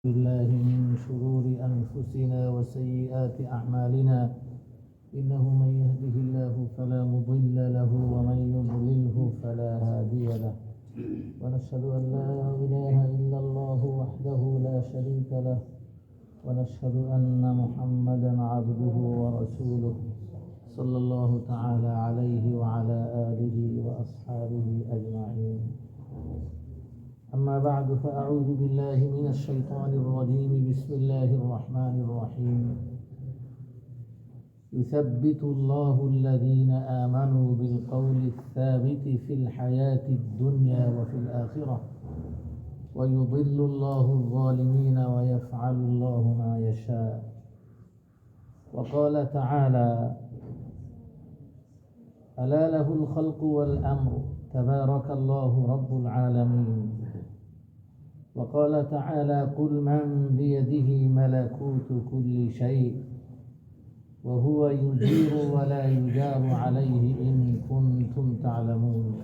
بالله من شرور أنفسنا وسيئات أعمالنا إنه من يهده الله فلا مضل له ومن يضلله فلا هادي له ونشهد أن لا إله إلا الله وحده لا شريك له ونشهد أن محمدا عبده ورسوله صلى الله تعالى عليه وعلى آله وأصحابه أجمعين. أما بعد فأعوذ بالله من الشيطان الرجيم. بسم الله الرحمن الرحيم. يثبت الله الذين آمنوا بالقول الثابت في الحياة الدنيا وفي الآخرة ويضل الله الظالمين ويفعل الله ما يشاء. وقال تعالى: ألا له الخلق والأمر تبارك الله رب العالمين. وقال تعالى: قل من بيده ملكوت كل شيء وهو يجير ولا يجار عليه إن كنتم تعلمون.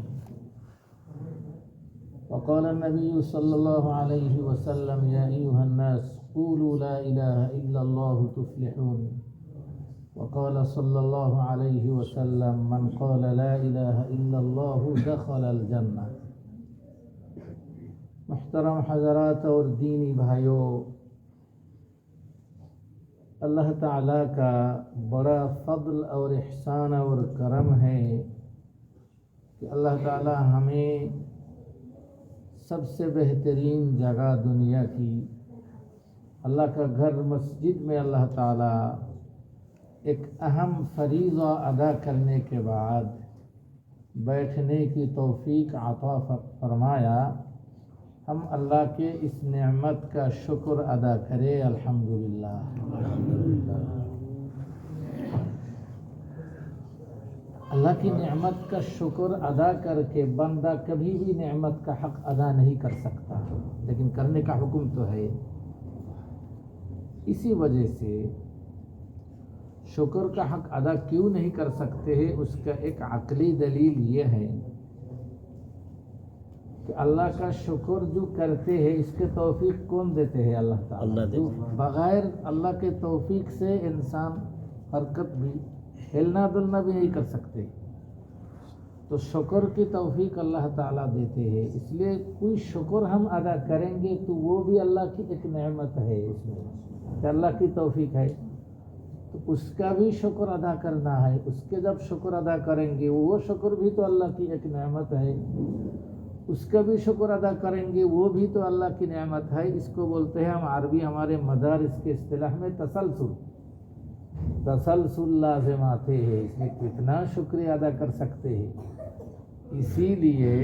وقال النبي صلى الله عليه وسلم: يا أيها الناس قولوا لا إله إلا الله تفلحون. وقال صلى الله عليه وسلم: من قال لا إله إلا الله دخل الجنة. محترم حضرات اور دینی بھائیوں، اللہ تعالیٰ کا بڑا فضل اور احسان اور کرم ہے کہ اللہ تعالیٰ ہمیں سب سے بہترین جگہ دنیا کی اللہ کا گھر مسجد میں اللہ تعالیٰ ایک اہم فریضہ ادا کرنے کے بعد بیٹھنے کی توفیق عطا فرمایا. ہم اللہ کے اس نعمت کا شکر ادا کریں. الحمدللہ. اللہ کی نعمت کا شکر ادا کر کے بندہ کبھی بھی نعمت کا حق ادا نہیں کر سکتا، لیکن کرنے کا حکم تو ہے. اسی وجہ سے شکر کا حق ادا کیوں نہیں کر سکتے ہیں، اس کا ایک عقلی دلیل یہ ہے کہ اللہ کا شکر جو کرتے ہیں اس کے توفیق کون دیتے ہیں؟ اللہ تعالیٰ. بغیر اللہ کے توفیق سے انسان حرکت بھی، ہلنا دلنا بھی نہیں کر سکتے. تو شکر کی توفیق اللہ تعالیٰ دیتے ہیں. اس لیے کوئی شکر ہم ادا کریں گے تو وہ بھی اللہ کی ایک نعمت ہے، اس میں کہ اللہ کی توفیق ہے تو اس کا بھی شکر ادا کرنا ہے. اس کے جب شکر ادا کریں گے وہ شکر بھی تو اللہ کی ایک نعمت ہے، اس کا بھی شکر ادا کریں گے وہ بھی تو اللہ کی نعمت ہے. اس کو بولتے ہیں ہم عربی ہمارے مدارس کے اصطلاح میں تسلسل لازم آتے ہیں. اس میں کتنا شکریہ ادا کر سکتے ہیں. اسی لیے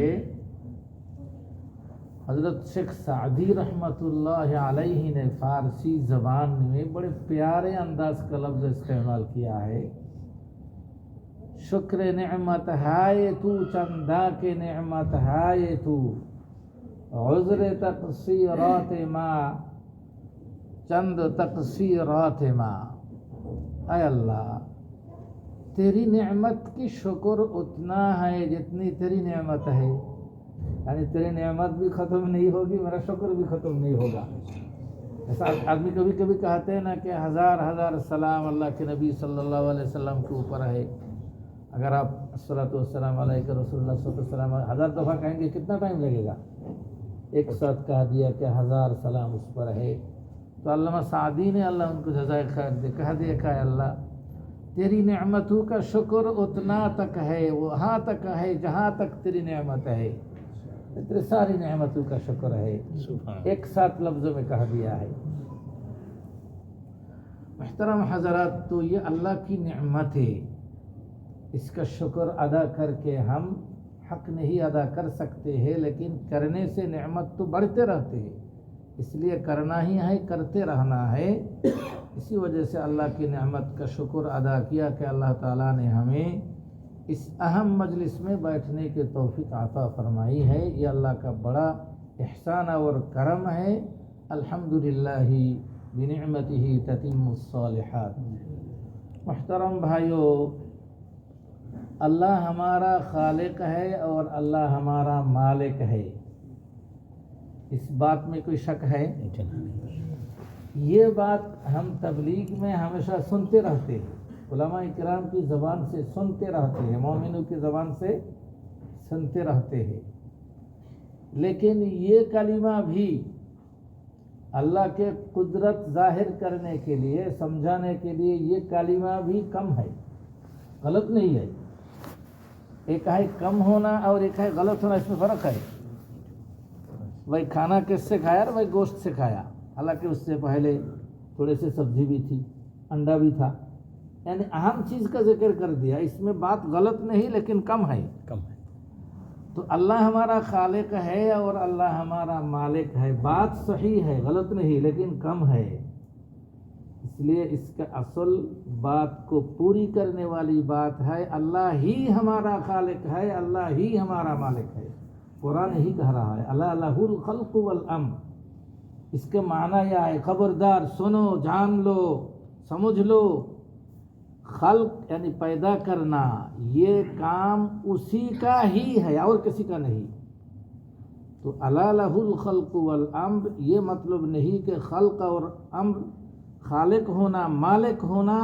حضرت شیخ سعدی رحمۃ اللہ علیہ نے فارسی زبان میں بڑے پیارے انداز کا لفظ استعمال کیا ہے: شکر نعمت ہے تو چندہ کے نعمت ہے تو، عذر تقصیرات ما چند تقصیرات ما. اے اللہ، تیری نعمت کی شکر اتنا ہے جتنی تیری نعمت ہے. یعنی تیری نعمت بھی ختم نہیں ہوگی، میرا شکر بھی ختم نہیں ہوگا. ایسا آدمی کبھی کبھی کہتے ہیں نا کہ ہزار ہزار سلام اللہ کے نبی صلی اللہ علیہ وسلم کے اوپر ہے. اگر آپ الصلاۃ والسلام علیہ رسول اللہ صلی اللہ علیہ وسلم 1000 دفعہ کہیں گے کتنا ٹائم لگے گا؟ ایک ساتھ کہہ دیا کہ 1000 سلام اس پر ہے. تو علامہ سعدی نے اللہ ان کو جزائے خیر دے کہہ دیا کہ اللہ تیری نعمتوں کا شکر اتنا تک ہے، وہاں تک ہے جہاں تک تیری نعمت ہے. تیری ساری نعمتوں کا شکر ہے. ایک ساتھ لفظوں میں کہہ دیا ہے. محترم حضرات، تو یہ اللہ کی نعمت ہے، اس کا شکر ادا کر کے ہم حق نہیں ادا کر سکتے ہیں، لیکن کرنے سے نعمت تو بڑھتے رہتے ہیں. اس لیے کرنا ہی ہے، کرتے رہنا ہے. اسی وجہ سے اللہ کی نعمت کا شکر ادا کیا کہ اللہ تعالیٰ نے ہمیں اس اہم مجلس میں بیٹھنے کی توفیق عطا فرمائی ہے. یہ اللہ کا بڑا احسان اور کرم ہے. الحمدللہ بنعمتہ تتم الصالحات. محترم بھائیو، اللہ ہمارا خالق ہے اور اللہ ہمارا مالک ہے، اس بات میں کوئی شک ہے؟ یہ بات ہم تبلیغ میں ہمیشہ سنتے رہتے ہیں، علماء کرام کی زبان سے سنتے رہتے ہیں، مومنوں کی زبان سے سنتے رہتے ہیں، لیکن یہ کلمہ بھی اللہ کے قدرت ظاہر کرنے کے لیے، سمجھانے کے لیے، یہ کلمہ بھی کم ہے، غلط نہیں ہے۔ ایک ہے کم ہونا اور ایک ہے غلط ہونا، اس میں فرق ہے۔ بھائی کھانا کس سے کھایا؟ بھائی گوشت سے کھایا، حالانکہ اس سے پہلے تھوڑے سے سبزی بھی تھی، انڈا بھی تھا، یعنی اہم چیز کا ذکر کر دیا۔ اس میں بات غلط نہیں لیکن کم ہے۔ تو اللہ ہمارا خالق ہے اور اللہ ہمارا مالک ہے، بات صحیح ہے، غلط نہیں لیکن کم ہے۔ اس لیے اس کا اصل بات کو پوری کرنے والی بات ہے اللہ ہی ہمارا خالق ہے، اللہ ہی ہمارا مالک ہے۔ قرآن ہی کہہ رہا ہے الا لہ الخلق والامر۔ اس کے معنی یہ ہے، خبردار سنو، جان لو، سمجھ لو، خلق یعنی پیدا کرنا، یہ کام اسی کا ہی ہے اور کسی کا نہیں۔ تو الا لہ الخلق والامر یہ مطلب نہیں کہ خلق اور امر، خالق ہونا، مالک ہونا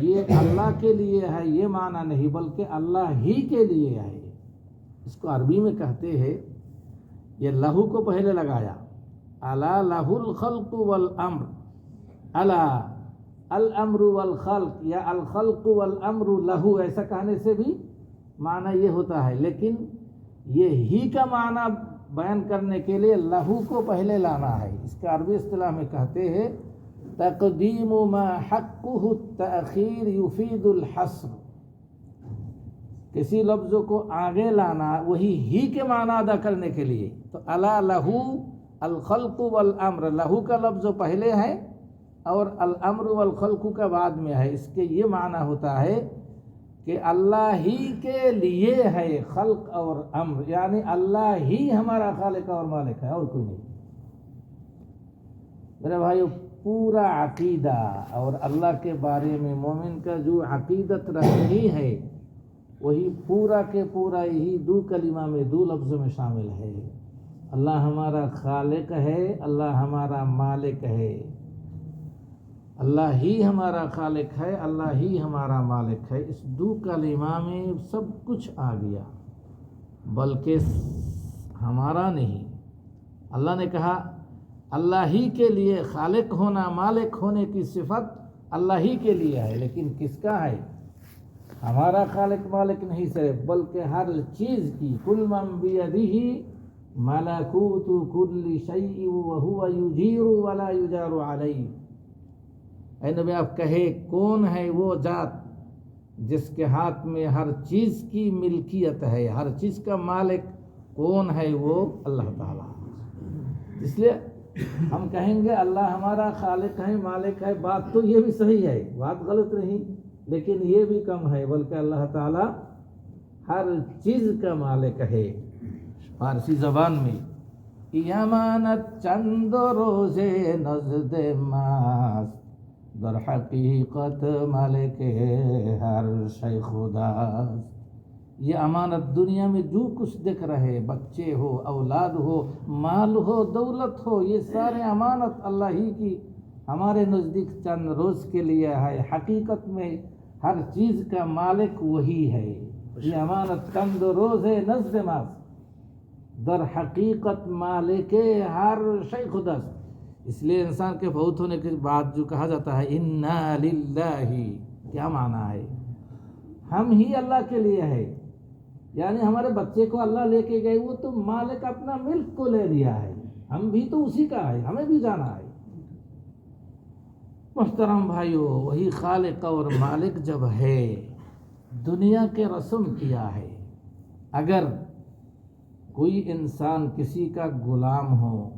یہ اللہ کے لیے ہے، یہ معنی نہیں، بلکہ اللہ ہی کے لیے ہے۔ اس کو عربی میں کہتے ہیں، یہ لہو کو پہلے لگایا، الا لہ الخلق والامر، الا الامر والخلق یا الخلق والامر لہو، ایسا کہنے سے بھی معنی یہ ہوتا ہے، لیکن یہ ہی کا معنی بیان کرنے کے لیے لہو کو پہلے لانا ہے۔ اس کا عربی اصطلاح میں کہتے ہیں تقدیم ما حقہ التأخیر یفید الحصر، کسی لفظ کو آگے لانا وہی ہی کے معنی ادا کرنے کے لیے۔ تو الا لہو الخلق والامر، لہو کا لفظ پہلے ہے اور الامر والخلق کا بعد میں ہے۔ اس کے یہ معنی ہوتا ہے کہ اللہ ہی کے لیے ہے خلق اور امر، یعنی اللہ ہی ہمارا خالق اور مالک ہے اور کوئی نہیں۔ میرے بھائیو، پورا عقیدہ اور اللہ کے بارے میں مومن کا جو عقیدت رہی ہے وہی پورا کے پورا یہی دو کلمہ میں، دو لفظ میں شامل ہے۔ اللہ ہمارا خالق ہے، اللہ ہمارا مالک ہے۔ اللہ ہی ہمارا خالق ہے، اللہ ہی ہمارا مالک ہے، اس دو کلمہ میں سب کچھ آ گیا، بلکہ ہمارا نہیں۔ اللہ نے کہا اللہ ہی کے لیے، خالق ہونا، مالک ہونے کی صفت اللہ ہی کے لیے ہے، لیکن کس کا ہے؟ ہمارا خالق مالک نہیں صرف، بلکہ ہر چیز کی، کل من بیدہ ملکوت کل شیء وہو یجیر ولا یجار علیہ۔ اے نبی آپ کہے کون ہے وہ ذات جس کے ہاتھ میں ہر چیز کی ملکیت ہے، ہر چیز کا مالک کون ہے؟ وہ اللہ تعالیٰ۔ اس لیے ہم کہیں گے اللہ ہمارا خالق ہے، مالک ہے، بات تو یہ بھی صحیح ہے، بات غلط نہیں، لیکن یہ بھی کم ہے، بلکہ اللہ تعالیٰ ہر چیز کا مالک ہے۔ فارسی زبان میں امانت چند روزے نزد ماست، در حقیقت مالک ہر شے خداست۔ یہ امانت دنیا میں جو کچھ دکھ رہے، بچے ہو، اولاد ہو، مال ہو، دولت ہو، یہ سارے امانت اللہ ہی کی ہمارے نزدیک چند روز کے لیے ہے، حقیقت میں ہر چیز کا مالک وہی ہے۔ یہ امانت چند روز ہے نزد ماست، در حقیقت مالک ہر شے خداست۔ اس لیے انسان کے فوت ہونے کے بعد جو کہا جاتا ہے انا للہ، کیا معنی ہے؟ ہم ہی اللہ کے لیے ہے، یعنی ہمارے بچے کو اللہ لے کے گئے، وہ تو مالک اپنا ملک کو لے لیا ہے، ہم بھی تو اسی کا ہے، ہمیں بھی جانا ہے۔ محترم بھائیو، وہی خالق اور مالک جب ہے، دنیا کے رسم کیا ہے، اگر کوئی انسان کسی کا غلام ہو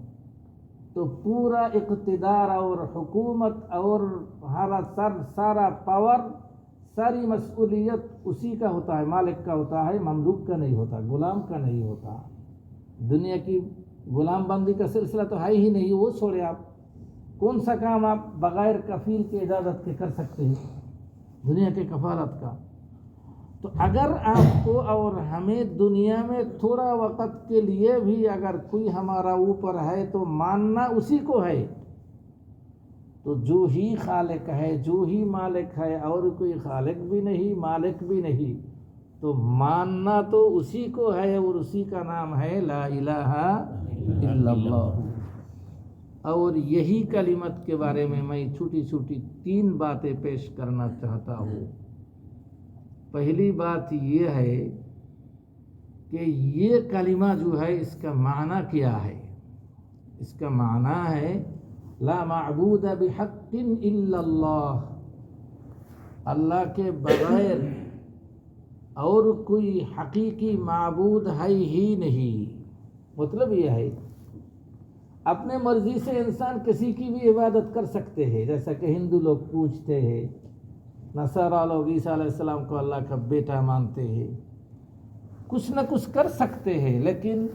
تو پورا اقتدار اور حکومت اور سارا پاور، ساری مسئولیت اسی کا ہوتا ہے، مالک کا ہوتا ہے، مملوک کا نہیں ہوتا، غلام کا نہیں ہوتا۔ دنیا کی غلام بندی کا سلسلہ تو ہے ہی نہیں، وہ چھوڑے آپ، کون سا کام آپ بغیر کفیل کے اجازت کے کر سکتے ہیں دنیا کے کفالت کا؟ تو اگر آپ کو اور ہمیں دنیا میں تھوڑا وقت کے لیے بھی اگر کوئی ہمارا اوپر ہے تو ماننا اسی کو ہے، تو جو ہی خالق ہے، جو ہی مالک ہے، اور کوئی خالق بھی نہیں مالک بھی نہیں، تو ماننا تو اسی کو ہے، اور اسی کا نام ہے لا الہ الا اللہ۔ اور یہی کلمت کے بارے میں چھوٹی چھوٹی 3 باتیں پیش کرنا چاہتا ہوں۔ پہلی بات یہ ہے کہ یہ کلمہ جو ہے اس کا معنی کیا ہے؟ اس کا معنی ہے لا معبود بحق الا اللہ، اللہ کے بغیر اور کوئی حقیقی معبود ہے ہی نہیں۔ مطلب یہ ہے اپنے مرضی سے انسان کسی کی بھی عبادت کر سکتے ہیں، جیسا کہ ہندو لوگ پوچھتے ہیں، نصارا لوگ عیسیٰ علیہ السلام کو اللہ کا بیٹا مانتے ہیں، کچھ نہ کچھ کر سکتے ہیں، لیکن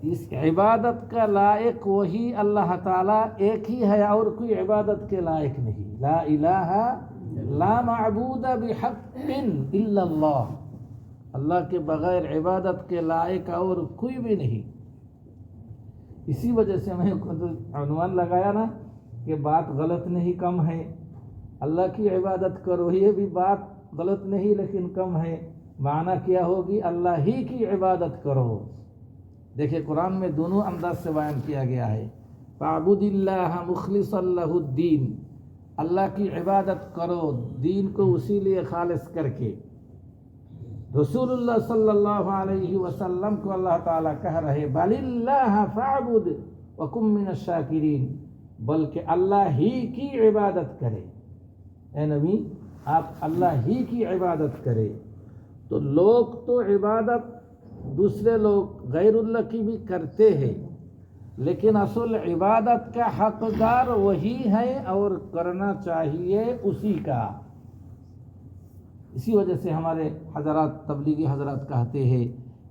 اس عبادت کا لائق وہی اللہ تعالیٰ ایک ہی ہے، اور کوئی عبادت کے لائق نہیں۔ لا الہ لا معبود بحق الا اللہ، اللہ کے بغیر عبادت کے لائق اور کوئی بھی نہیں۔ اسی وجہ سے میں عنوان لگایا نا کہ بات غلط نہیں کم ہے، اللہ کی عبادت کرو، یہ بھی بات غلط نہیں لیکن کم ہے۔ معنی کیا ہوگی؟ اللہ ہی کی عبادت کرو۔ دیکھیں قرآن میں دونوں انداز سے بیان کیا گیا ہے، فاعبد اللہ مخلصا لہ الدین، اللہ کی عبادت کرو دین کو اسی لیے خالص کر کے۔ رسول اللہ صلی اللہ علیہ وسلم کو اللہ تعالیٰ کہہ رہے بل اللہ فاعبد وکن من الشاکرین، بلکہ اللہ ہی کی عبادت کرے۔ اے نبی آپ اللہ ہی کی عبادت کرے۔ تو لوگ تو عبادت دوسرے لوگ غیر اللہ کی بھی کرتے ہیں، لیکن اصل عبادت کا حقدار وہی ہے اور کرنا چاہیے اسی کا۔ اسی وجہ سے ہمارے حضرات تبلیغی حضرات کہتے ہیں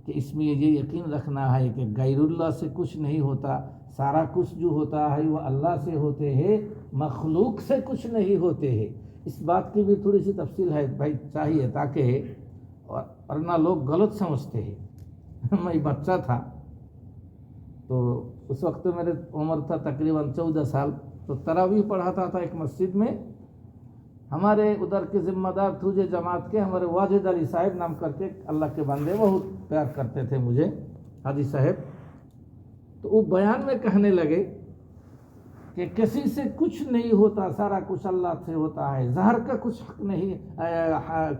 کہ اس میں یہ یقین رکھنا ہے کہ غیر اللہ سے کچھ نہیں ہوتا، سارا کچھ جو ہوتا ہے وہ اللہ سے ہوتے ہیں، مخلوق سے کچھ نہیں ہوتے ہیں۔ اس بات کی بھی تھوڑی سی تفصیل ہے بھائی چاہیے، تاکہ ورنہ لوگ غلط سمجھتے ہیں۔ میں بچہ تھا تو اس وقت میرے عمر تھا تقریباً 14 سال، تو تراویح پڑھاتا تھا ایک مسجد میں۔ ہمارے ادھر کے ذمہ دار تھوجے جماعت کے ہمارے واجد علی صاحب نام کر کے، اللہ کے بندے بہت پیار کرتے تھے مجھے، حاجی صاحب۔ تو وہ بیان میں کہنے لگے کہ کسی سے کچھ نہیں ہوتا، سارا کچھ اللہ سے ہوتا ہے، زہر کا کچھ حق نہیں،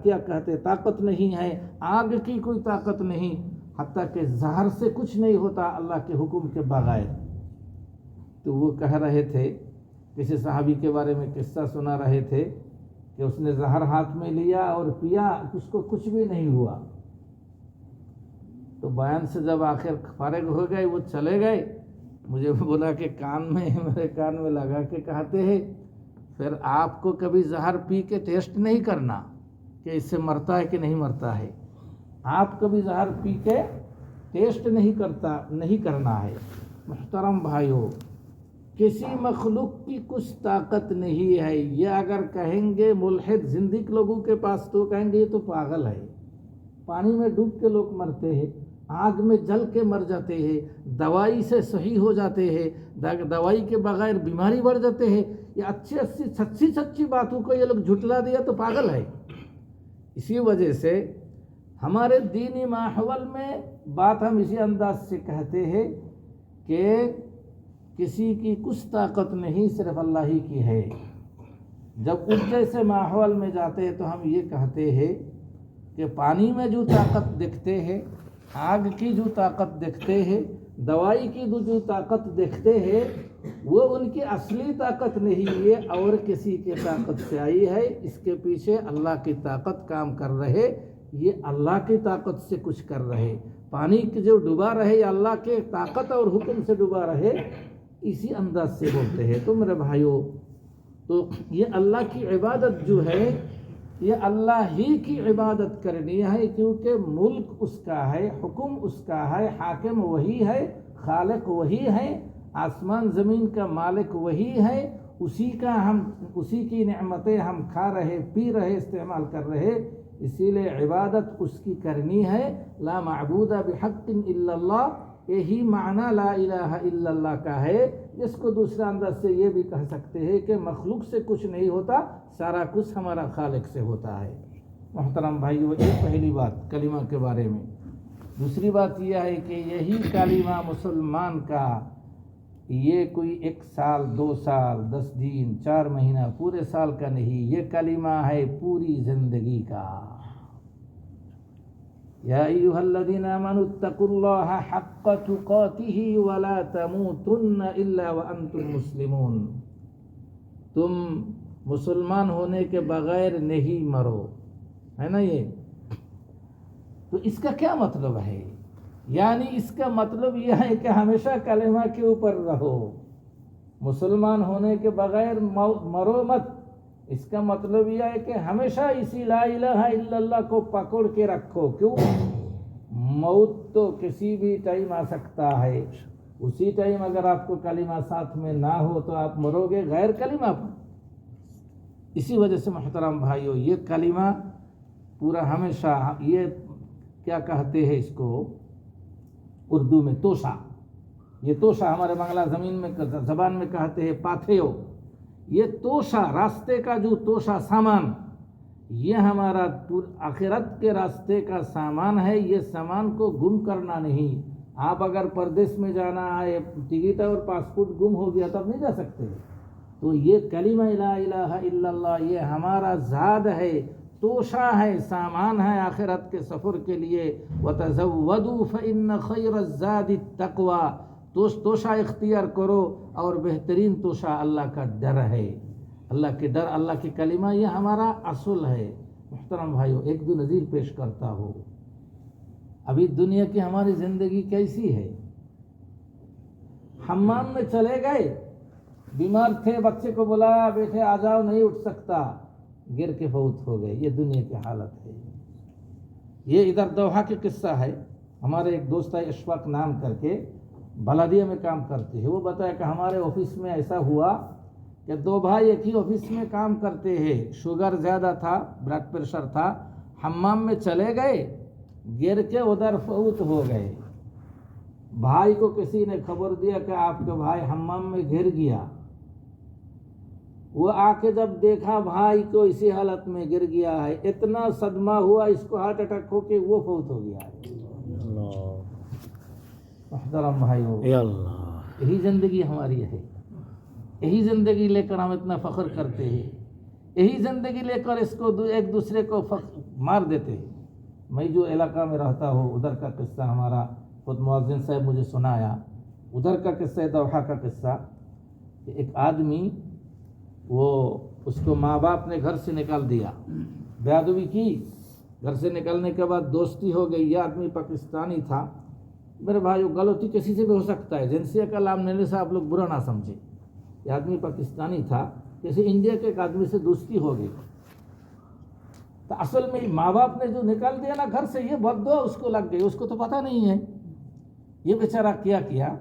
کیا کہتے طاقت نہیں ہے، آگ کی کوئی طاقت نہیں، حتیٰ کہ زہر سے کچھ نہیں ہوتا اللہ کے حکم کے بغیر۔ تو وہ کہہ رہے تھے، کسی صحابی کے بارے میں قصہ سنا رہے تھے کہ اس نے زہر ہاتھ میں لیا اور پیا، اس کو کچھ بھی نہیں ہوا۔ تو بیان سے جب آخر فارغ ہو گئے وہ چلے گئے، مجھے بولا کہ میرے کان میں لگا کے کہتے ہیں پھر آپ کو کبھی زہر پی کے ٹیسٹ نہیں کرنا کہ اس سے مرتا ہے کہ نہیں مرتا ہے، آپ کبھی زہر پی کے ٹیسٹ نہیں کرنا ہے۔ محترم بھائیو، کسی مخلوق کی کچھ طاقت نہیں ہے۔ یہ اگر کہیں گے ملحد زندق لوگوں کے پاس تو کہیں گے یہ تو پاگل ہے۔ پانی میں ڈوب کے لوگ مرتے ہیں، آگ میں جل کے مر جاتے ہیں، دوائی سے صحیح ہو جاتے ہیں، دوائی کے بغیر بیماری بڑھ جاتے ہیں۔ یہ اچھی سچی باتوں کو یہ لوگ جھٹلا دیا تو پاگل ہے۔ اسی وجہ سے ہمارے دینی ماحول میں بات ہم اسی انداز سے کہتے ہیں کہ کسی کی کچھ طاقت نہیں، صرف اللہ ہی کی ہے۔ جب اس جیسے ماحول میں جاتے ہیں تو ہم یہ کہتے ہیں کہ پانی میں جو طاقت دیکھتے ہیں، آگ کی جو طاقت دیکھتے ہیں، دوائی کی جو طاقت دیکھتے ہیں، وہ ان کی اصلی طاقت نہیں ہے اور کسی کی طاقت سے آئی ہے۔ اس کے پیچھے اللہ کی طاقت کام کر رہے، یہ اللہ کی طاقت سے کچھ کر رہے۔ پانی کی جو ڈوبا رہے یہ اللہ کے طاقت اور حکم سے ڈوبا رہے، اسی انداز سے بولتے ہیں۔ تو میرے بھائیو، تو یہ اللہ کی عبادت جو ہے یہ اللہ ہی کی عبادت کرنی ہے، کیونکہ ملک اس کا ہے، حکم اس کا ہے، حاکم وہی ہے، خالق وہی ہے، آسمان زمین کا مالک وہی ہے، اسی کی نعمتیں ہم کھا رہے، پی رہے، استعمال کر رہے، اسی لیے عبادت اس کی کرنی ہے۔ لا معبود بحق الا اللہ، یہی معنی لا الہ الا اللہ کا ہے جس کو دوسرے انداز سے یہ بھی کہہ سکتے ہیں کہ مخلوق سے کچھ نہیں ہوتا، سارا کچھ ہمارا خالق سے ہوتا ہے۔ محترم بھائیو، یہ پہلی بات کلمہ کے بارے میں۔ دوسری بات یہ ہے کہ یہی کلمہ مسلمان کا یہ کوئی 1 سال 2 سال 10 دن 4 مہینہ پورے سال کا نہیں، یہ کلمہ ہے پوری زندگی کا۔ یا ایھا الذین آمنوا اتقوا اللہ حق تقاتہ ولا تموتن الا وانتم مسلمون، تم مسلمان ہونے کے بغیر نہیں مرو، ہے نا یہ؟ تو اس کا کیا مطلب ہے؟ یعنی اس کا مطلب یہ ہے کہ ہمیشہ کلمہ کے اوپر رہو، مسلمان ہونے کے بغیر مرو مت۔ اس کا مطلب یہ ہے کہ ہمیشہ اسی لا الہ الا اللہ کو پکڑ کے رکھو۔ کیوں؟ موت تو کسی بھی ٹائم آ سکتا ہے، اسی ٹائم اگر آپ کو کلمہ ساتھ میں نہ ہو تو آپ مرو گے غیر کلمہ پر۔ اسی وجہ سے محترم بھائیو، یہ کلمہ پورا ہمیشہ، یہ کیا کہتے ہیں اس کو اردو میں؟ توشہ۔ یہ توشہ ہمارے بنگلہ زبان میں کہتے ہیں پاتھیو۔ یہ توشہ، راستے کا جو توشہ سامان، یہ ہمارا آخرت کے راستے کا سامان ہے۔ یہ سامان کو گم کرنا نہیں۔ آپ اگر پردیس میں جانا ہے، ٹکٹ اور پاسپورٹ گم ہو گیا تو آپ نہیں جا سکتے۔ تو یہ کلمہ لا الہ الا اللہ یہ ہمارا زاد ہے، توشہ ہے، سامان ہے آخرت کے سفر کے لیے۔ وَتَزَوَّدُوا فَإِنَّ خَيْرَ الزَّادِ التَّقْوَىٰ، توشہ اختیار کرو، اور بہترین توشہ اللہ کا ڈر ہے۔ اللہ کے ڈر، اللہ کی کلمہ، یہ ہمارا اصل ہے۔ محترم بھائیو، ایک دو نظیر پیش کرتا ہوں۔ ابھی دنیا کی ہماری زندگی کیسی ہے؟ حمام میں چلے گئے، بیمار تھے، بچے کو بلایا، بیٹے آ جاؤ، نہیں اٹھ سکتا، گر کے فوت ہو گئے۔ یہ دنیا کی حالت ہے۔ یہ ادھر دوحہ کی قصہ ہے۔ ہمارے ایک دوست ہے اشفاق نام کر کے، بلدیہ میں کام کرتے ہیں۔ وہ بتایا کہ ہمارے آفس میں ایسا ہوا کہ 2 بھائی ایک ہی آفس میں کام کرتے ہیں، شوگر زیادہ تھا، بلڈ پریشر تھا، حمام میں چلے گئے، گر کے ادھر فوت ہو گئے۔ بھائی کو کسی نے خبر دیا کہ آپ کا بھائی حمام میں گر گیا۔ وہ آ کے جب دیکھا بھائی کو اسی حالت میں گر گیا ہے، اتنا صدمہ ہوا، اس کو ہارٹ اٹیک ہو کے وہ فوت ہو گیا ہے۔ محترم بھائیو، یہی زندگی ہماری ہے، یہی زندگی لے کر ہم اتنا فخر کرتے ہیں، یہی زندگی لے کر اس کو ایک دوسرے کو مار دیتے ہیں۔ میں جو علاقہ میں رہتا ہوں ادھر کا قصہ ہمارا خود مؤذن صاحب مجھے سنایا، ادھر کا قصہ، دوحہ کا قصہ، کہ ایک آدمی، وہ اس کو ماں باپ نے گھر سے نکال دیا، بیادبی کی، گھر سے نکلنے کے بعد دوستی ہو گئی۔ یہ آدمی پاکستانی تھا۔ میرے بھائیو، غلطی کسی سے بھی ہو سکتا ہے، جنسیت کا نام لینے سے آپ لوگ برا نہ سمجھیں۔ یہ آدمی پاکستانی تھا، جیسے انڈیا کے ایک آدمی سے دوستی ہو گئی، تو اصل میں ماں باپ نے جو نکال دیا نا گھر سے، یہ بد دعا اس کو لگ گئی، اس کو تو پتہ نہیں ہے۔ یہ بیچارہ کیا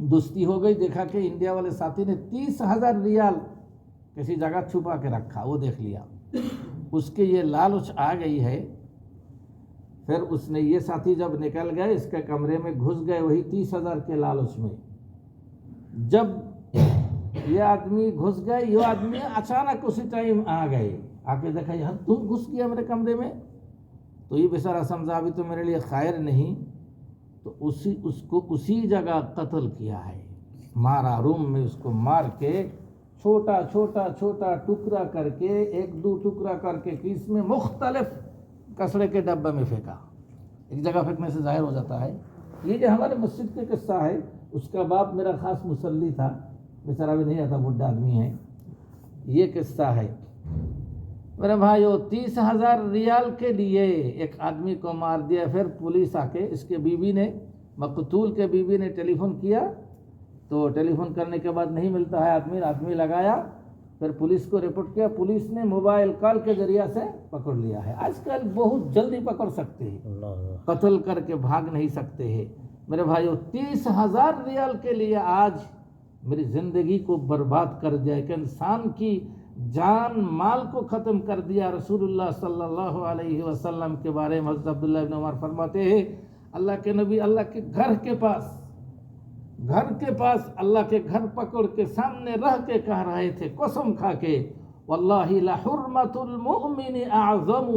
دوستی ہو گئی، دیکھا کہ انڈیا والے ساتھی نے 30,000 ریال کسی جگہ چھپا کے رکھا، وہ دیکھ لیا، اس کے یہ لالچ آ گئی ہے۔ پھر اس نے، یہ ساتھی جب نکل گئے، اس کے کمرے میں گھس گئے وہی 30,000 کے لالچ میں۔ جب یہ آدمی گھس گئے، یہ آدمی اچانک اسی ٹائم آ گئے، آ کے دیکھا یار تم گھس گیا میرے کمرے میں، تو یہ بیچارہ سمجھا ابھی تو میرے لیے خیر نہیں، تو اس کو اسی جگہ قتل کیا ہے، مارا، روم میں اس کو مار کے چھوٹا چھوٹا چھوٹا ٹکڑا کر کے، 1-2 ٹکڑا کر کے کیس میں مختلف کچرے کے ڈبے میں پھینکا۔ ایک جگہ پھینکنے سے ظاہر ہو جاتا ہے۔ یہ جو ہمارے مسجد کے قصہ ہے، اس کا باپ میرا خاص مصلی تھا، بیچارہ بھی نہیں آتا، بڈھا آدمی ہے۔ یہ قصہ ہے میرے بھائیو، 30,000 ریال کے لیے ایک آدمی کو مار دیا۔ پھر پولیس آ کے، اس کے بیوی نے، مقتول کے بیوی نے ٹیلی فون کیا، تو ٹیلی فون کرنے کے بعد نہیں ملتا ہے آدمی لگایا، پھر پولیس کو رپورٹ کیا، پولیس نے موبائل کال کے ذریعہ سے پکڑ لیا ہے۔ آج کل بہت جلدی پکڑ سکتے ہیں، قتل کر کے بھاگ نہیں سکتے ہیں۔ میرے بھائیو، 30,000 ریال کے لیے آج میری زندگی کو برباد کر دیا، کہ انسان کی جان مال کو ختم کر دیا۔ رسول اللہ صلی اللہ علیہ وسلم کے بارے میں حضرت عبداللہ بن عمر فرماتے ہیں، اللہ کے نبی اللہ کے گھر کے پاس گھر کے پاس اللہ کے گھر پکڑ کے سامنے رہ کے کہہ رہے تھے قسم کھا کے واللہ لحرمت المؤمن اعظم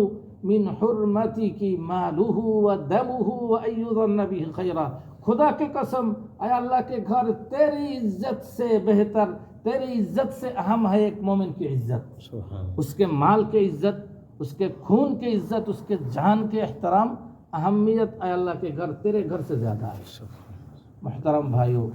من حرمتک مالہ ودمہ وان یظن به خیرا، خدا کی قسم اے اللہ کے گھر تیری عزت سے بہتر، تیری عزت سے اہم ہے ایک مومن کی عزت، اس کے مال کی عزت، اس کے خون کی عزت، اس کے جان کے احترام، اہمیت اے اللہ کے گھر تیرے گھر سے زیادہ ہے۔ محترم بھائیو،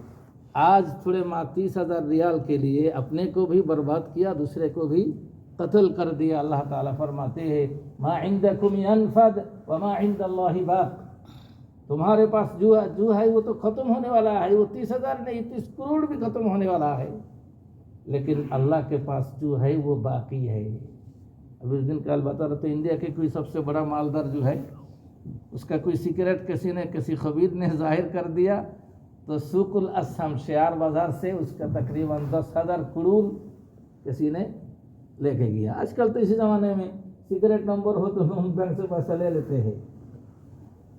آج تھوڑے ماہ 30,000 ریال کے لیے اپنے کو بھی برباد کیا، دوسرے کو بھی قتل کر دیا۔ اللہ تعالیٰ فرماتے ہیں ما عندکم ینفد وما عند اللہ باق، تمہارے پاس جو ہے وہ تو ختم ہونے والا ہے، وہ 30,000 نہیں 30 کروڑ بھی ختم ہونے والا ہے، لیکن اللہ کے پاس جو ہے وہ باقی ہے۔ اب اس دن کل بتا رہے تھے انڈیا کے کوئی سب سے بڑا مالدار جو ہے، اس کا کوئی سیکریٹ کسی نے کسی خبیر نے ظاہر کر دیا تو سوق الاسہم شیار بازار سے اس کا تقریباً 10,000 کروڑ کسی نے لے کے گیا۔ آج کل تو اسی زمانے میں سیکریٹ نمبر ہو تو ہم بینک سے پیسہ لے لیتے ہیں۔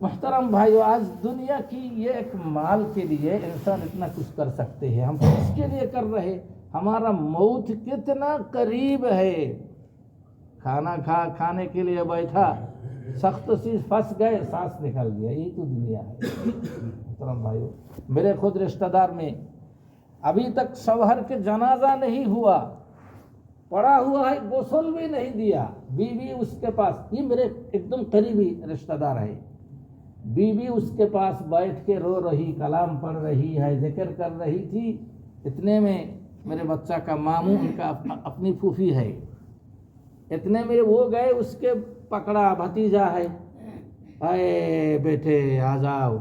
محترم بھائیو، آج دنیا کی یہ ایک مال کے لیے انسان اتنا کچھ کر سکتے ہیں، ہم کس کے لیے کر رہے؟ ہمارا موت کتنا قریب ہے، کھانے کے لیے بیٹھا، سخت سی پھنس گئے، سانس نکل گیا، یہی تو دنیا ہے۔ محترم بھائیو، میرے خود رشتہ دار میں ابھی تک شوہر کے جنازہ نہیں ہوا، پڑا ہوا ہے، غسل بھی نہیں دیا، بیوی اس کے پاس، یہ میرے ایک دم قریبی رشتہ دار ہے، بیوی اس کے پاس بیٹھ کے رو رہی، کلام پڑھ رہی ہے، ذکر کر رہی تھی، اتنے میں میرے بچہ کا ماموں، ان کا اپنی پھوپھی ہے، اتنے میں وہ گئے، اس کے پکڑا، بھتیجا ہے، اے بیٹے آ جاؤ،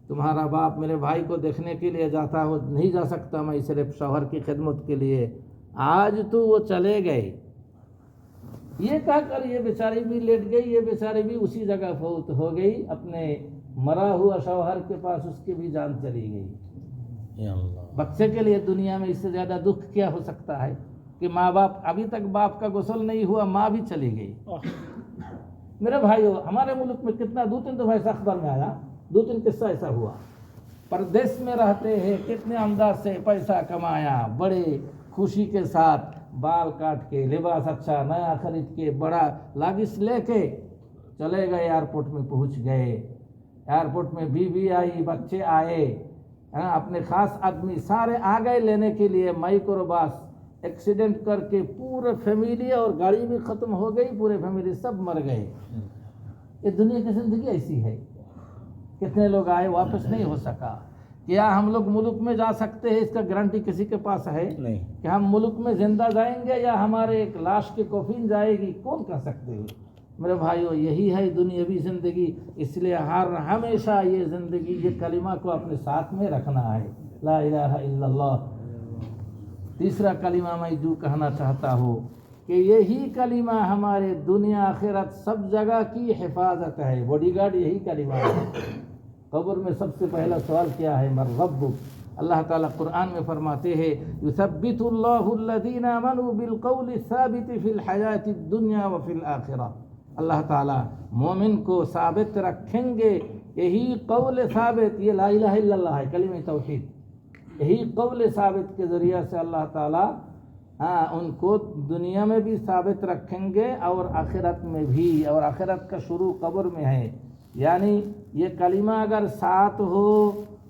تمہارا باپ میرے بھائی کو دیکھنے کے لیے جاتا ہو، نہیں جا سکتا میں صرف شوہر کی خدمت کے لیے، آج تو وہ چلے گئے۔ یہ کہہ کر یہ بیچاری بھی لیٹ گئی، یہ بیچاری بھی اسی جگہ فوت ہو گئی، اپنے مرا ہوا شوہر کے پاس اس کی بھی جان چلی گئی۔ بچے کے لیے دنیا میں اس سے زیادہ دکھ کیا ہو سکتا ہے کہ ماں باپ، ابھی تک باپ کا غسل نہیں ہوا، ماں بھی چلی گئی۔ میرے بھائیو، ہمارے ملک میں کتنا 2-3 دفعہ ایسا اخبار میں آیا، 2-3 قصہ ایسا ہوا، پردیس میں رہتے ہیں، کتنے انداز سے پیسہ کمایا، بڑے خوشی کے ساتھ بال کاٹ کے، لباس اچھا نیا خرید کے، بڑا لاگس لے کے چلے گئے، ایئرپورٹ میں پہنچ گئے، ایئرپورٹ میں بیوی آئی، بچے آئے، اپنے خاص آدمی سارے آ گئے لینے کے لیے، مائکرو باس ایکسیڈنٹ کر کے پورے فیملی اور گاڑی بھی ختم ہو گئی، پورے فیملی سب مر گئے۔ یہ دنیا کی زندگی ایسی ہے، کتنے لوگ آئے واپس نہیں ہو سکا۔ کیا ہم لوگ ملک میں جا سکتے ہیں؟ اس کا گارنٹی کسی کے پاس ہے نہیں کہ ہم ملک میں زندہ جائیں گے یا ہمارے ایک لاش کی کفین جائے گی، کون کہہ سکتے ہیں؟ میرے بھائیو، یہی ہے دنیاوی زندگی، اس لیے ہمیشہ یہ زندگی، یہ کلمہ کو اپنے ساتھ میں رکھنا ہے، لا الہ الا اللہ۔ تیسرا کلمہ میں جو کہنا چاہتا ہوں کہ یہی کلمہ ہمارے دنیا آخرت سب جگہ کی حفاظت ہے، باڈی گارڈ یہی کلمہ ہے۔ قبر میں سب سے پہلا سوال کیا ہے؟ من ربک؟ اللہ تعالیٰ قرآن میں فرماتے ہیں یثبت اللہ الذین آمنوا بالقول الثابت فی الحیاۃ الدنیا وفی الآخرہ، اللہ تعالیٰ مومن کو ثابت رکھیں گے، یہی قول ثابت، یہ لا الہ الا اللہ ہے، کلمہ توحید، یہی قول ثابت کے ذریعہ سے اللہ تعالیٰ ان کو دنیا میں بھی ثابت رکھیں گے اور آخرت میں بھی، اور آخرت کا شروع قبر میں ہے، یعنی یہ کلمہ اگر ساتھ ہو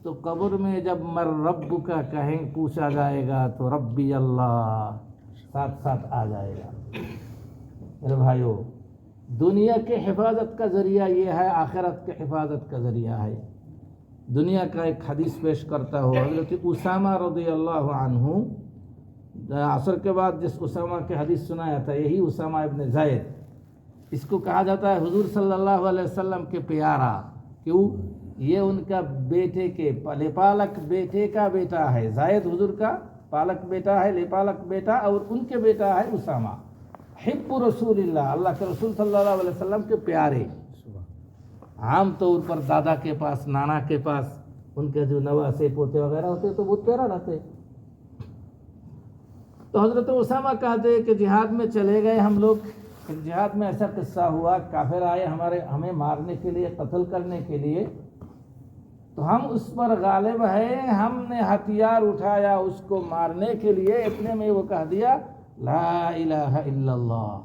تو قبر میں جب مر رب کا کہیں پوچھا جائے گا تو ربی اللہ ساتھ ساتھ آ جائے گا۔ میرے بھائیو، دنیا کے حفاظت کا ذریعہ یہ ہے، آخرت کے حفاظت کا ذریعہ ہے۔ دنیا کا ایک حدیث پیش کرتا ہو، حضرت اسامہ رضی اللہ عنہ، عصر کے بعد جس اسامہ کے حدیث سنایا تھا، یہی اسامہ ابن زید، اس کو کہا جاتا ہے حضور صلی اللہ علیہ وسلم کے پیارا، کیوں؟ یہ ان کا بیٹے کے لپالک بیٹے کا بیٹا ہے، زید حضور کا پالک بیٹا ہے، لپالک بیٹا، اور ان کے بیٹا ہے اسامہ، حب رسول اللہ، اللہ کے رسول صلی اللہ علیہ وسلم کے پیارے۔ عام طور پر دادا کے پاس، نانا کے پاس ان کے جو نواسے پوتے وغیرہ ہوتے تو بہت پیارا رہتے۔ تو حضرت اسامہ کہتے کہ جہاد میں چلے گئے ہم لوگ، جہاد میں ایسا قصہ ہوا، کافر آئے ہمیں مارنے کے لیے، قتل کرنے کے لیے، تو ہم اس پر غالب ہیں، ہم نے ہتھیار اٹھایا اس کو مارنے کے لیے، اتنے میں وہ کہہ دیا لا الہ الا اللہ۔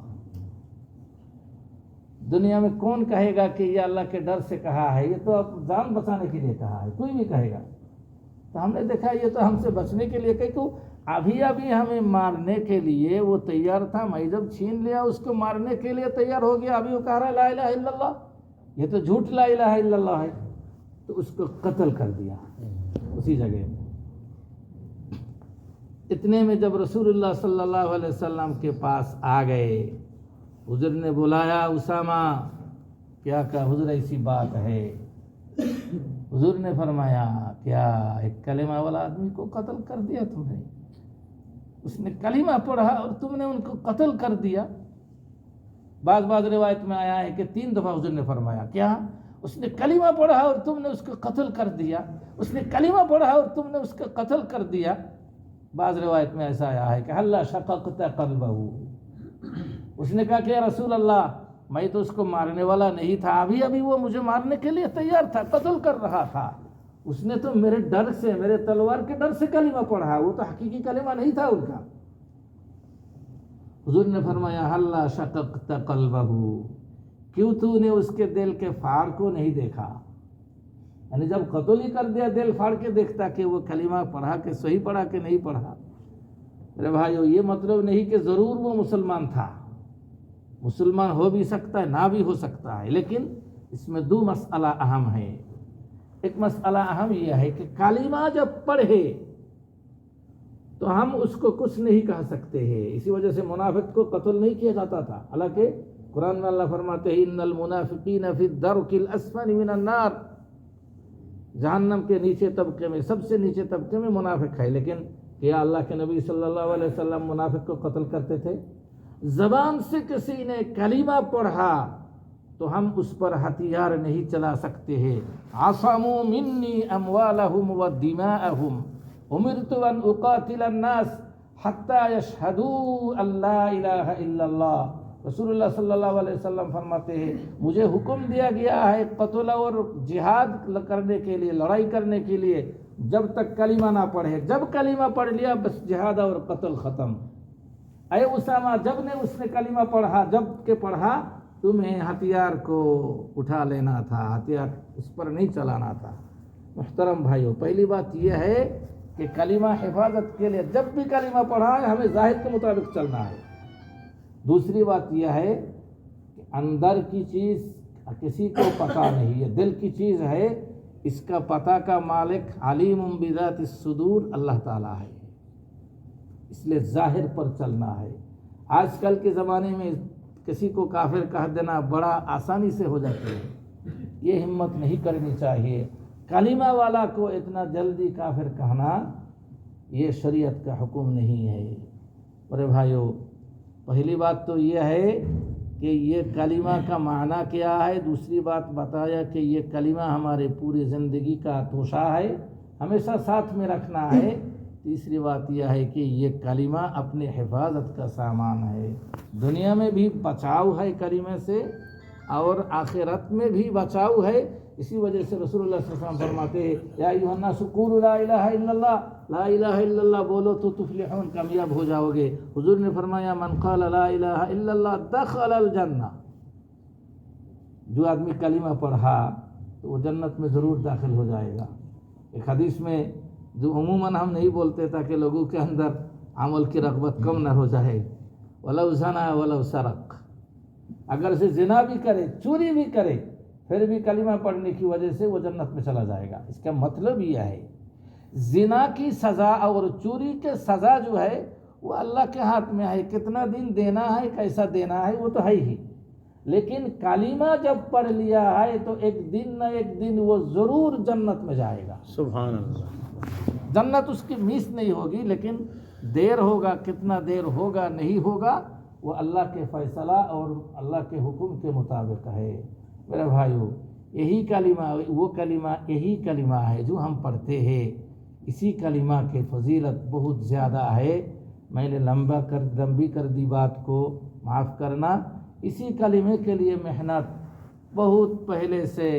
دنیا میں کون کہے گا کہ یہ اللہ کے ڈر سے کہا ہے؟ یہ تو اب جان بچانے کے لیے کہا ہے، کوئی بھی کہے گا۔ تو ہم نے دیکھا یہ تو ہم سے بچنے کے لیے کہ ابھی ہمیں مارنے کے لیے وہ تیار تھا، میں جب چھین لیا اس کو مارنے کے لیے تیار ہو گیا، ابھی وہ کہہ رہا ہے لا الہ الا اللہ، یہ تو جھوٹ لا الہ الا اللہ ہے، تو اس کو قتل کر دیا اسی جگہ میں۔ اتنے میں جب رسول اللہ صلی اللہ علیہ وسلم کے پاس آ گئے، حضور نے بلایا اسامہ، کیا کہا حضور ایسی بات ہے؟ حضور نے فرمایا کیا ایک کلمہ والا آدمی کو قتل کر دیا تم نے؟ اس نے کلمہ پڑھا اور تم نے ان کو قتل کر دیا۔ بعض روایت میں آیا ہے کہ 3 دفعہ حضور نے فرمایا، کیا اس نے کلمہ پڑھا اور تم نے اس کو قتل کر دیا؟ اس نے کلمہ پڑھا اور تم نے اس کو قتل کر دیا۔ بعض روایت میں ایسا آیا ہے کہ اللہ شققت قلبہ، اس نے کہا کہ یا رسول اللہ میں تو اس کو مارنے والا نہیں تھا، ابھی وہ مجھے مارنے کے لیے تیار تھا، قتل کر رہا تھا، اس نے تو میرے ڈر سے، میرے تلوار کے ڈر سے کلمہ پڑھا، وہ تو حقیقی کلمہ نہیں تھا ان کا۔ حضور نے فرمایا اللہ شققت قلبہ، کیوں تو نے اس کے دل کے پھاڑ کو نہیں دیکھا؟ یعنی جب قتل ہی کر دیا دل پھاڑ کے دیکھتا کہ وہ کلمہ پڑھا کہ صحیح پڑھا کہ نہیں پڑھا۔ میرے بھائیو، یہ مطلب نہیں کہ ضرور وہ مسلمان تھا، مسلمان ہو بھی سکتا ہے، نہ بھی ہو سکتا ہے، لیکن اس میں 2 مسئلہ اہم ہے۔ ایک مسئلہ اہم یہ ہے کہ کلمہ جب پڑھے تو ہم اس کو کچھ نہیں کہہ سکتے ہیں، اسی وجہ سے منافق کو قتل نہیں کیا جاتا تھا، حالانکہ قرآن میں اللہ فرماتے ہیں ان المنافقین فی الدرک الاسفل من النار، جہنم کے نیچے طبقے میں، سب سے نیچے طبقے میں منافق ہے۔ لیکن کیا اللہ کے نبی صلی اللہ علیہ وسلم منافق کو قتل کرتے تھے؟ زبان سے کسی نے کلمہ پڑھا تو ہم اس پر ہتھیار نہیں چلا سکتے ہیں۔ عصموا منی اموالہم ودماءہم امرت ان اقاتل الناس حتی یشہدوا ان لا الہ الا اللہ، رسول اللہ صلی اللہ علیہ وسلم فرماتے ہیں مجھے حکم دیا گیا ہے قتل اور جہاد کرنے کے لیے، لڑائی کرنے کے لیے، جب تک کلمہ نہ پڑھے، جب کلمہ پڑھ لیا بس جہاد اور قتل ختم۔ اے اسامہ، جب نے اس نے کلمہ پڑھا، جب کہ پڑھا، تمہیں ہتھیار کو اٹھا لینا تھا، ہتھیار اس پر نہیں چلانا تھا۔ محترم بھائیو، پہلی بات یہ ہے کہ کلمہ حفاظت کے لیے جب بھی کلمہ پڑھا ہے ہمیں ظاہر کے مطابق چلنا ہے۔ دوسری بات یہ ہے کہ اندر کی چیز کسی کو پتہ نہیں، یہ دل کی چیز ہے، اس کا پتہ کا مالک علیم بذات الصدور اللہ تعالیٰ ہے، اس لیے ظاہر پر چلنا ہے۔ آج کل کے زمانے میں کسی کو کافر کہہ دینا بڑا آسانی سے ہو جاتا ہے، یہ ہمت نہیں کرنی چاہیے۔ کلمہ والا کو اتنا جلدی کافر کہنا یہ شریعت کا حکم نہیں ہے۔ میرے بھائیو، پہلی بات تو یہ ہے کہ یہ کلمہ کا معنی کیا ہے، دوسری بات بتایا کہ یہ کلمہ ہمارے پوری زندگی کا توشہ ہے، ہمیشہ ساتھ میں رکھنا ہے۔ تیسری بات یہ ہے کہ یہ کلمہ اپنے حفاظت کا سامان ہے، دنیا میں بھی بچاؤ ہے کلمے سے اور آخرت میں بھی بچاؤ ہے۔ اسی وجہ سے رسول اللہ صلی اللہ علیہ وسلم فرماتے ہیں یا ایھا الناس قولوا لا الہ الا اللہ، لا الہ الا اللہ بولو تو تفلحون، کامیاب ہو جاؤ گے۔ حضور نے فرمایا من قال لا الہ الا اللہ دخل الجنہ، جو آدمی کلمہ پڑھا تو وہ جنت میں ضرور داخل ہو جائے گا۔ ایک حدیث میں جو عموماً ہم نہیں بولتے تاکہ لوگوں کے اندر عمل کی رغبت کم نہ ہو جائے، ولو زنا ولو سرق، اگر سے زنا بھی کرے، چوری بھی کرے، پھر بھی کلمہ پڑھنے کی وجہ سے وہ جنت میں چلا جائے گا۔ اس کا مطلب یہ ہے زنا کی سزا اور چوری کے سزا جو ہے وہ اللہ کے ہاتھ میں ہے، کتنا دن دینا ہے، کیسا دینا ہے وہ تو ہے ہی، لیکن کلمہ جب پڑھ لیا ہے تو ایک دن نہ ایک دن وہ ضرور جنت میں جائے گا۔ سبحان اللہ۔ جنت اس کی مس نہیں ہوگی، لیکن دیر ہوگا، کتنا دیر ہوگا نہیں ہوگا وہ اللہ کے فیصلہ اور اللہ کے حکم کے مطابق ہے۔ میرے بھائیو، یہی کلمہ، وہ کلمہ، یہی کلمہ ہے جو ہم پڑھتے ہیں، اسی کلمہ کی فضیلت بہت زیادہ ہے۔ میں نے لمبی کر دی بات کو، معاف کرنا۔ اسی کلمے کے لیے محنت بہت پہلے سے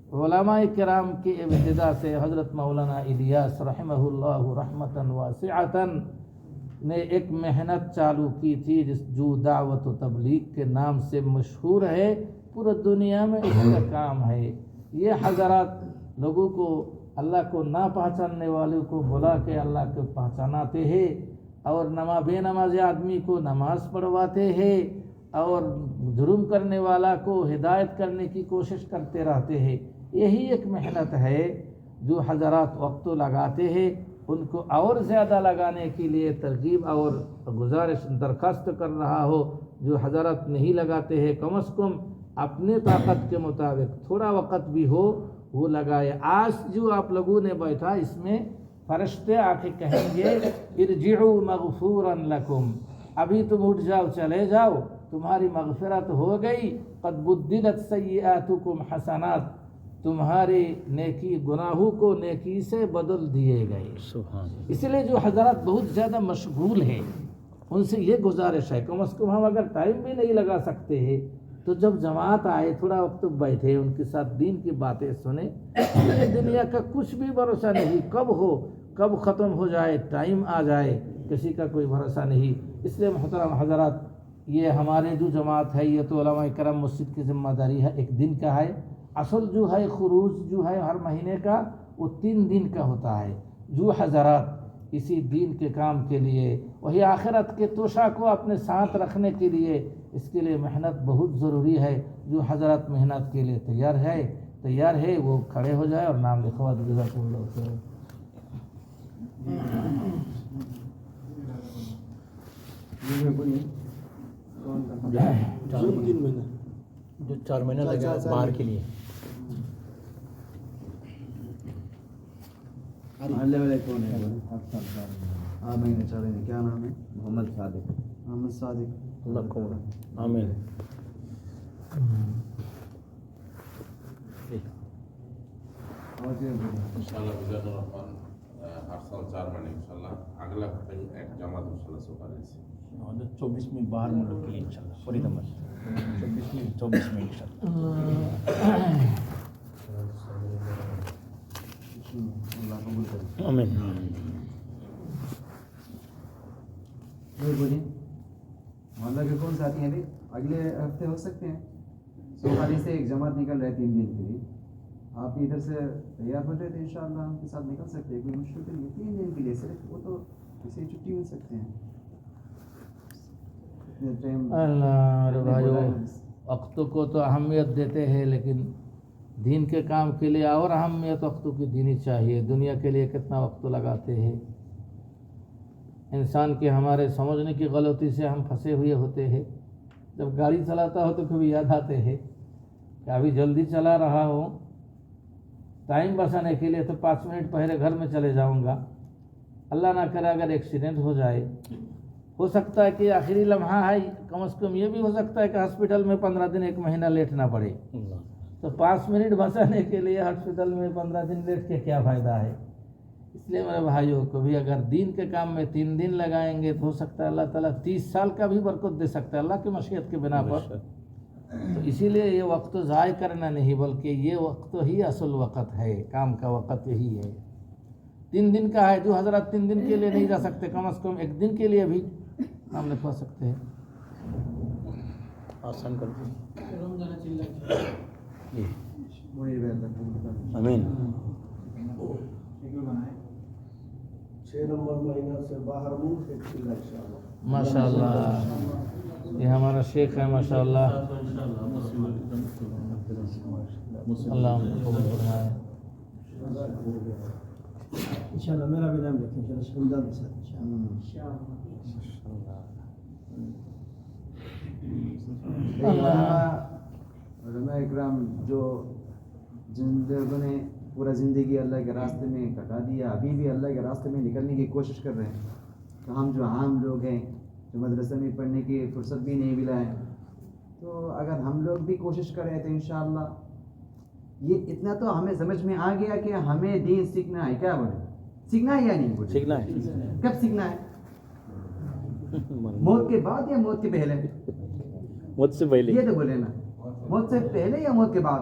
علماء کرام کی ابتدا سے حضرت مولانا الیاس رحمہ اللہ رحمتاً واسعتاً نے ایک محنت چالو کی تھی جو دعوت و تبلیغ کے نام سے مشہور ہے، پورے دنیا میں اس کا کام ہے۔ یہ حضرات لوگوں کو اللہ کو نہ پہچاننے والوں کو بلا کے اللہ کو پہچاناتے ہیں، اور بے نمازی آدمی کو نماز پڑھواتے ہیں، اور جرم کرنے والا کو ہدایت کرنے کی کوشش کرتے رہتے ہیں۔ یہی ایک محنت ہے جو حضرات وقت لگاتے ہیں۔ ان کو اور زیادہ لگانے کے لیے ترغیب اور گزارش درخواست کر رہا ہو، جو حضرات نہیں لگاتے ہیں کم از کم اپنے طاقت کے مطابق تھوڑا وقت بھی ہو وہ لگائے۔ آج جو آپ لوگوں نے بیٹھا اس میں فرشتے آ کے کہیں گے ارجعوا مغفورا لکم، ابھی تم اٹھ جاؤ چلے جاؤ، تمہاری مغفرت ہو گئی، قد بدلت سیئاتکم حسنات، تمہاری نیکی گناہوں کو نیکی سے بدل دیے گئے۔ اس لیے جو حضرات بہت زیادہ مشغول ہیں ان سے یہ گزارش ہے کم از کم ہم اگر ٹائم بھی نہیں لگا سکتے ہیں تو جب جماعت آئے تھوڑا وقت بیٹھے ان کے ساتھ دین کی باتیں سنیں۔ یہ دنیا کا کچھ بھی بھروسہ نہیں، کب ہو کب ختم ہو جائے، ٹائم آ جائے، کسی کا کوئی بھروسہ نہیں۔ اس لیے محترم حضرات یہ ہمارے جو جماعت ہے یہ تو علماء کرام مسجد کی ذمہ داری ہے، ایک دن کا ہے۔ اصل جو ہے خروج جو ہے ہر مہینے کا وہ 3 دن کا ہوتا ہے۔ جو حضرات اسی دین کے کام کے لیے وہی آخرت کے توشہ کو اپنے ساتھ رکھنے کے لیے اس کے لیے محنت بہت ضروری ہے۔ جو حضرات محنت کے لیے تیار ہے وہ کھڑے ہو جائے اور نام لکھوا جزاکم اللہ خیر۔ جو 4 مہینہ لگا باہر کے لیے محلے والے کون ہے؟ آمین چلیں گے۔ کیا نام ہے؟ محمد صادق۔ محمد صادق اللہ کو آمین۔ انشاءاللہ بجاد الرحمن ہر سال 4 مہینے انشاءاللہ اگلا ہفتے ایک جماعت انشاءاللہ سے کریں گے 24 میں باہر ملک کے لیے انشاءاللہ پوری دمت 24 میں انشاءاللہ۔ آمین۔ بولیے محلہ کے کون ساتھی ہیں ابھی اگلے ہفتے ہو سکتے ہیں؟ سوموار سے ایک جماعت نکل رہے 3 دن کے لیے، آپ ادھر سے تیار ہو جائے تو انشاءاللہ ہم کے ساتھ نکل سکتے ہیں، کوئی مشکل نہیں ہے 3 دن کے لیے صرف، وہ تو کسی چھٹی مل سکتے ہیں۔ اللہ بھائیو وقت کو تو اہمیت دیتے ہیں لیکن دین کے کام کے لیے اور اہمیت وقت کی دینی چاہیے۔ دنیا کے لیے کتنا وقت لگاتے ہیں، انسان کے ہمارے سمجھنے کی غلطی سے ہم پھنسے ہوئے ہوتے ہیں۔ جب گاڑی چلاتا ہو تو کبھی یاد آتے ہیں کہ ابھی جلدی چلا رہا ہوں، ٹائم بچانے کے لیے تو 5 منٹ پہلے گھر میں چلے جاؤں گا، اللہ نہ کرے اگر ایکسیڈنٹ ہو جائے، ہو سکتا ہے کہ آخری لمحہ ہے، کم از کم یہ بھی ہو سکتا ہے کہ ہاسپٹل میں 15 دن 1 مہینہ لیٹنا پڑے، تو 5 منٹ بچانے کے لیے ہاسپٹل میں 15 دن لیٹ کے کیا فائدہ ہے؟ اس لیے میرے بھائیوں کبھی اگر دین کے کام میں 3 دن لگائیں گے تو ہو سکتا ہے اللہ تعالیٰ 30 سال کا بھی برکت دے سکتا ہے اللہ کی مشیت کے بنا پر۔ تو اسی لیے یہ وقت ضائع کرنا نہیں بلکہ یہ وقت ہی اصل وقت ہے، کام کا وقت یہی ہے۔ 3 دن کا ہے، جو حضرات 3 دن کے لیے نہیں جا سکتے کم از کم 1 دن کے لیے بھی نام لکھوا سکتے ہیں۔ آسان کر دیں۔ آمین۔ 6 نمبر مہینہ سے باہر ملک انشاءاللہ۔ ماشاء اللہ یہ ہمارا شیخ ہے ماشاء اللہ، اللہ ہم کو قبول فرمائے۔ انشاءاللہ میرا بھی نام لکھیں انشاءاللہ شمدان کے ساتھ علماء اکرام جو جن لوگوں نے پورا زندگی اللہ کے راستے میں کٹا دیا، ابھی بھی اللہ کے راستے میں نکلنے کی کوشش کر رہے ہیں، تو ہم جو عام لوگ ہیں جو مدرسے میں پڑھنے کی فرصت بھی نہیں ملا ہے، تو اگر ہم لوگ بھی کوشش کریں تو انشاءاللہ یہ اتنا تو ہمیں سمجھ میں آ گیا کہ ہمیں دین سیکھنا ہے۔ کیا بولے سیکھنا ہے یا نہیں بولے؟ سیکھنا ہے۔ کب سیکھنا ہے؟ موت کے بعد یا موت کے پہلے؟ مجھ سے پہلے یہ تو بولے نا، موت سے پہلے یا موت کے بعد؟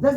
10,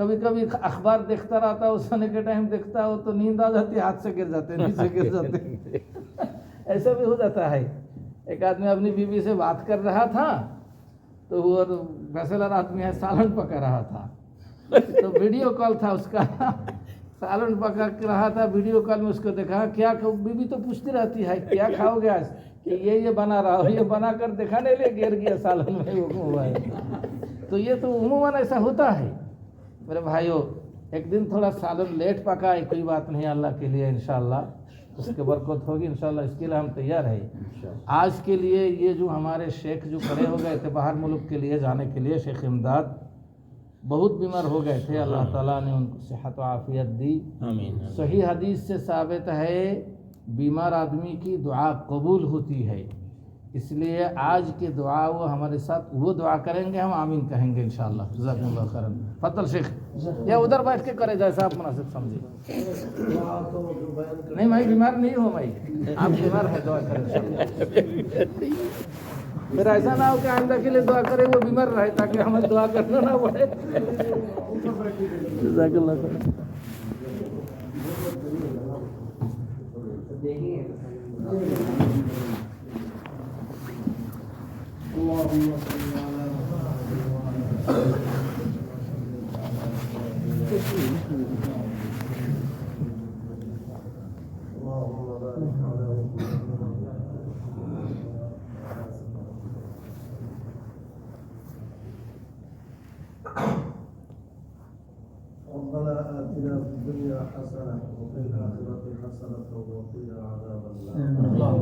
کبھی کبھی اخبار دیکھتا رہتا ہے، اس سونے کے ٹائم دیکھتا ہو تو نیند آ جاتی ہے، ہاتھ سے گر جاتے ہیں، نیچے گر جاتے ہیں ایسا بھی ہو جاتا ہے۔ ایک آدمی اپنی بیوی سے بات کر رہا تھا تو وہ بیچلر آدمی ہے، سالن پکا رہا تھا، تو ویڈیو کال تھا اس کا، سالن پکا رہا تھا، ویڈیو کال میں اس کو دیکھا، کیا بیوی تو پوچھتی رہتی ہے کیا کھاؤ گے آج، کہ یہ بنا رہا ہو، یہ بنا کر دکھانے لے گر گیا سالن میں وہ موبائل۔ تو یہ تو عموماً ایسا ہوتا ہے میرے بھائیوں۔ ایک دن تھوڑا سالن لیٹ پکا ہے، کوئی بات نہیں، اللہ کے لیے انشاءاللہ اس کے برکت ہوگی انشاءاللہ، اس کے لیے ہم تیار ہیں۔ آج کے لیے یہ جو ہمارے شیخ جو کھڑے ہو گئے تھے باہر ملک کے لیے جانے کے لیے، شیخ امداد بہت بیمار ہو گئے تھے، اللہ تعالیٰ نے ان کو صحت و عافیت دی۔ صحیح حدیث سے ثابت ہے بیمار آدمی کی دعا قبول ہوتی ہے، اس لیے آج کی دعا وہ ہمارے ساتھ وہ دعا کریں گے، ہم آمین کہیں گے انشاءاللہ۔ جزاکم اللہ خیرا۔ فضل شیخ یا ادھر بیٹھ کے کرے جیسا آپ مناسب سمجھے۔ نہیں میں بیمار نہیں ہوں، میں آپ بیمار ہیں، دعا کریں انشاءاللہ۔ پھر ایسا نہ ہو کہ آئندہ کے لیے دعا کرے وہ بیمار رہے تاکہ ہمیں دعا کرنا نہ پڑے۔ جزاک اللہ خیر۔ ربنا آتنا في الدنيا حسنة وفي الآخرة حسنة وقنا عذاب النار.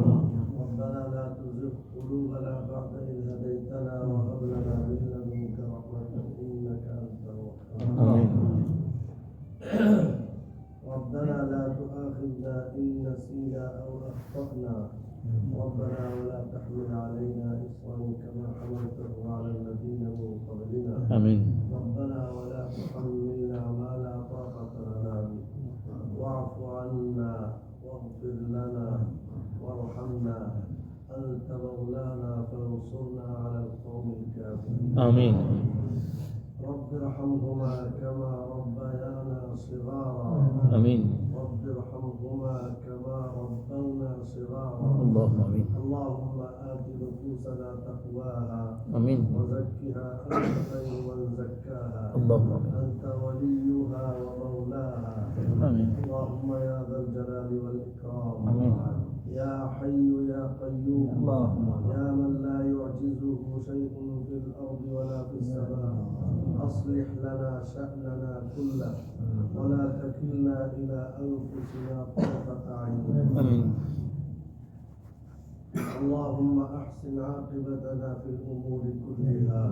ربنا لا تزغ قلوبنا بعد إذ هديتنا وهب لنا من لدنك رحمة إنك أنت الوهاب. ربنا لا تؤاخذنا إن نسينا أو أخطأنا. ربنا ولا تحمل علينا إصرا كما حملته على الذين من قبلنا. آمين. ربنا ولا تحملنا ما لا طاقة لنا به واعف عنا واغفر لنا وارحمنا أنت مولانا فانصرنا على القوم الكافرين. آمين. رب ارحمهما كما ربيانا صغارا. آمين. رب ارحمهما كما ربونا صغارا. اللهم آمين. اللهم آت نفوسنا تقواها آمين. وزكها أنت خير من زكاها. اللهم آمين. أنت وليها ومولاها. آمين. اللهم يا ذا الجلال والإكرام. آمين. يا حي يا قيوم. اللهم يا من لا يعجزه شيء في الأرض ولا في السماء. أصلح لنا شأننا كله ولا تكلنا إلى أنفسنا طرفة عين. آمين. اللهم أحسن عاقبتنا في الأمور كلها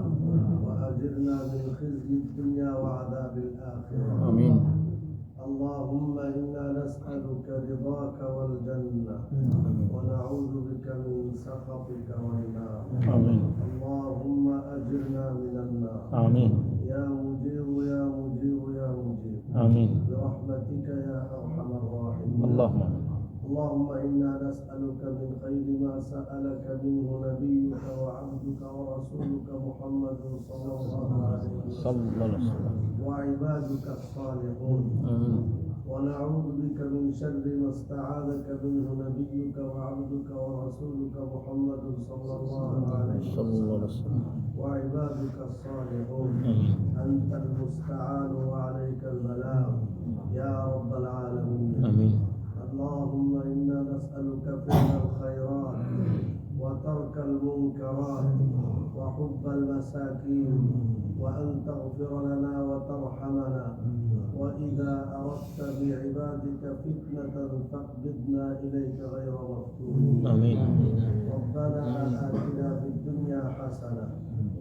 وأجرنا من خزي الدنيا وعذاب الآخرة. آمين. اللهم إنا نسألك رضاك والجنة ونعوذ بك من سخطك والنار. آمين. اللهم أجرنا من النار. آمين. يا مجير يا مجير يا مجير آمين. برحمتك يا أرحم الراحمين. اللهم آمين. اللهم إنا نسألك من خير ما سألك منه نبيك وعبدك ورسولك محمد صلى الله عليه صلى الله عليه وسلم وسلم. وعبادك الصالحون. آمين. ونعوذ بك من شر ما استعاذك منه نبيك وعبدك ورسولك محمد صلى الله عليه صلى الله عليه وسلم وسلم. وعبادك الصالحون. آمين. أنت المستعان وعليك البلاغ يا رب العالمين. آمين. اللهم إنا نسألك فعل الخيرات وترك المنكرات وحب المساكين وأن تغفر لنا وترحمنا. وإذا أردت بعبادك فتنة فاقبضنا إليك غير مفتونين. آمين. ربنا آتنا في الدنيا حسنة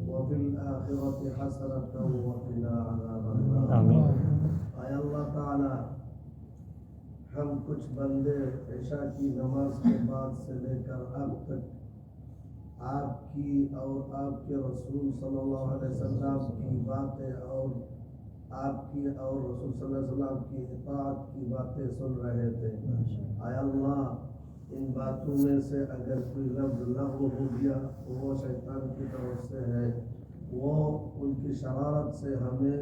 وفي الآخرة حسنة وقنا عذاب النار. آمين. اے اللہ تعالی، ہم کچھ بندے عشاء کی نماز کے بعد سے لے کر اب تک آپ کی اور آپ کے رسول صلی اللہ علیہ وسلم کی باتیں اور آپ کی اور رسول صلی اللہ علیہ وسلم کی اطاعت کی باتیں سن رہے تھے. اے اللہ، ان باتوں میں سے اگر کوئی لفظ لغو ہو گیا تو وہ شیطان کی طرف سے ہے، وہ ان کی شرارت سے ہمیں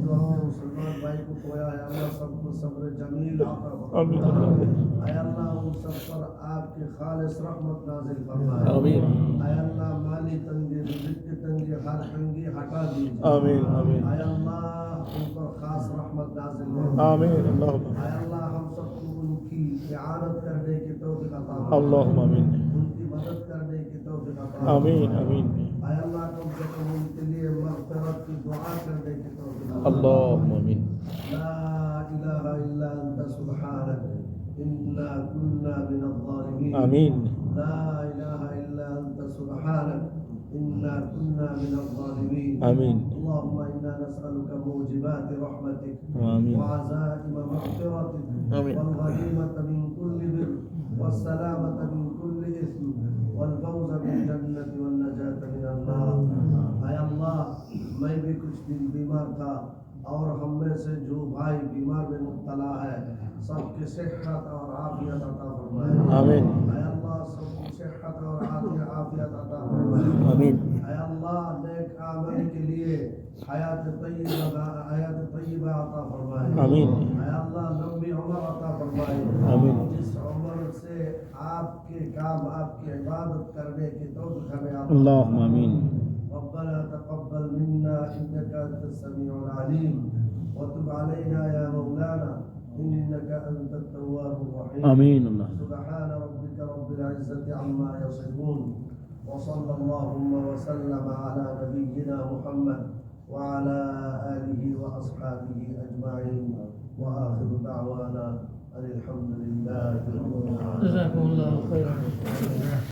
جو اپنے مسلمان بھائی کو کھویا ہے، اللہ سب کو صبر جمیل عطا فرمائے۔ اے اللہ ان سب پر آپ کی خالص رحمت نازل فرمائے۔ اے اللہ مالی تنگی، رزق کی تنگی، ہر تنگی ہٹا دیجیے۔ اے اللہ ان پر خاص رحمت نازل فرمائے۔ اے اللہ ہم سب کو ان کی اعانت کرنے کی توفیق عطا فرمائے، ان کی مدد کرنے کی توفیق عطا فرمائے۔ اے اللہ کم سے کم ان کے لیے مغفرت کی دعا کرنے کی توفیق عطا فرمائے۔ لا الہ الا انت سبحانک انا كنا من الظالمین۔ لا الہ الا انت سبحانک انا كنا من الظالمین۔ اللهم انا نسألك موجبات رحمتك وعزائم مغفرتك والغنیمة من كل بر والسلامة من كل اثم والفوز بالجنة والنجاة من النار۔ اے اللہ میں بھی کچھ دن بیمار تھا اور ہم میں سے جو بھائی بیمار میں مبتلا ہے سب کی صحت اور عافیت عطا فرمائے۔ اے اللہ سب کی صحت اور عافیت عطا فرمائے۔ اے اللہ نیک عمل کے لیے حیات طیبہ عطا فرمائے۔ اے اللہ لمبی عمر عطا فرمائے، جس عمر سے آپ کے کام آپ کی عبادت کرنے کی توفیق ہمیں عطا فرمائے۔ ربنا تقبل منا انك انت السميع العليم وتب علينا يا مولانا انك انت التواب الرحيم۔ سبحان ربك رب العزة عما يصفون وصلى اللهم وسلم على نبينا محمد وعلى آله وأصحابه أجمعين وآخر دعوانا أن الحمد لله رب العالمين۔ جزاكم الله خيرا۔